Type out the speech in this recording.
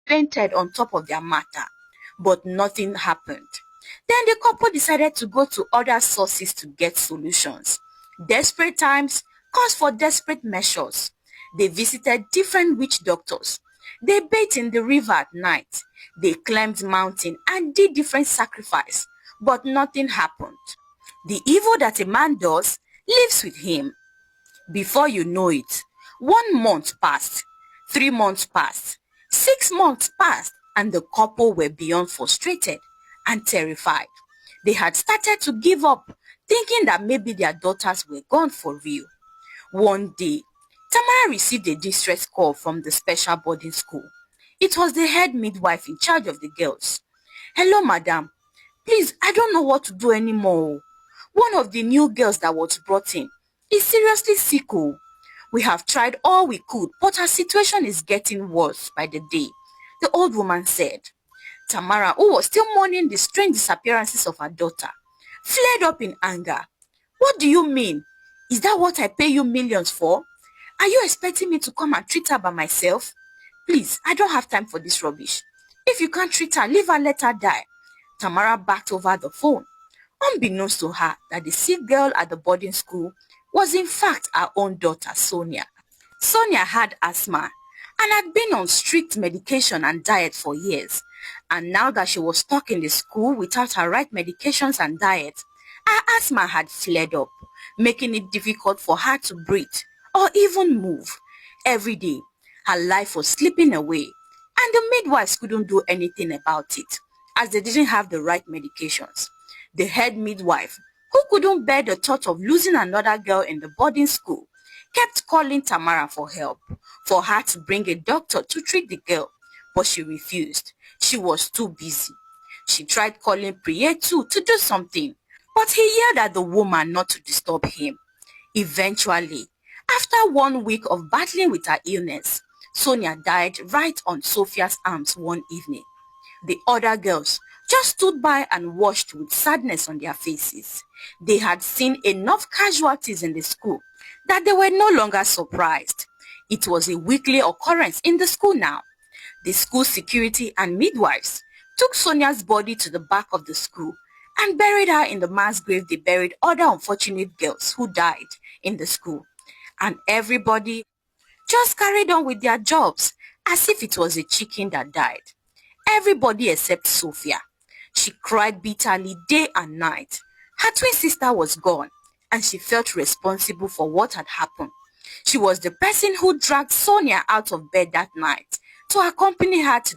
fainted on top of their matter, but nothing happened. Then the couple decided to go to other sources to get solutions. Desperate times calls for desperate measures. They visited different witch doctors. They bathed in the river at night. They climbed mountain and did different sacrifice, but nothing happened. The evil that a man does lives with him. Before you know it, 1 month passed, 3 months passed, 6 months passed, and the couple were beyond frustrated and terrified. They had started to give up, thinking that maybe their daughters were gone for real. One day, Tamara received a distress call from the special boarding school. It was the head midwife in charge of the girls. "Hello, madam. Please, I don't know what to do anymore. One of the new girls that was brought in is seriously sick. We have tried all we could, but her situation is getting worse by the day," the old woman said. Tamara, who was still mourning the strange disappearances of her daughter, flared up in anger. "What do you mean? Is that what I pay you millions for? Are you expecting me to come and treat her by myself? Please, I don't have time for this rubbish. If you can't treat her, leave her, let her die." Tamara backed over the phone, unbeknownst to her that the sick girl at the boarding school was in fact her own daughter, Sonia. Sonia had asthma and had been on strict medication and diet for years. And now that she was stuck in the school without her right medications and diet, her asthma had flared up, making it difficult for her to breathe or even move. Every day, her life was slipping away, and the midwives couldn't do anything about it, as they didn't have the right medications. The head midwife, who couldn't bear the thought of losing another girl in the boarding school, kept calling Tamara for help, for her to bring a doctor to treat the girl, but she refused. She was too busy. She tried calling Priye too to do something, but he yelled at the woman not to disturb him. Eventually, after 1 week of battling with her illness, Sonia died right on Sophia's arms one evening. The other girls just stood by and watched with sadness on their faces. They had seen enough casualties in the school that they were no longer surprised. It was a weekly occurrence in the school now. The school security and midwives took Sonia's body to the back of the school and buried her in the mass grave they buried other unfortunate girls who died in the school. And everybody just carried on with their jobs as if it was a chicken that died. Everybody except Sophia. She cried bitterly day and night. Her twin sister was gone, and she felt responsible for what had happened. She was the person who dragged Sonia out of bed that night to accompany her to the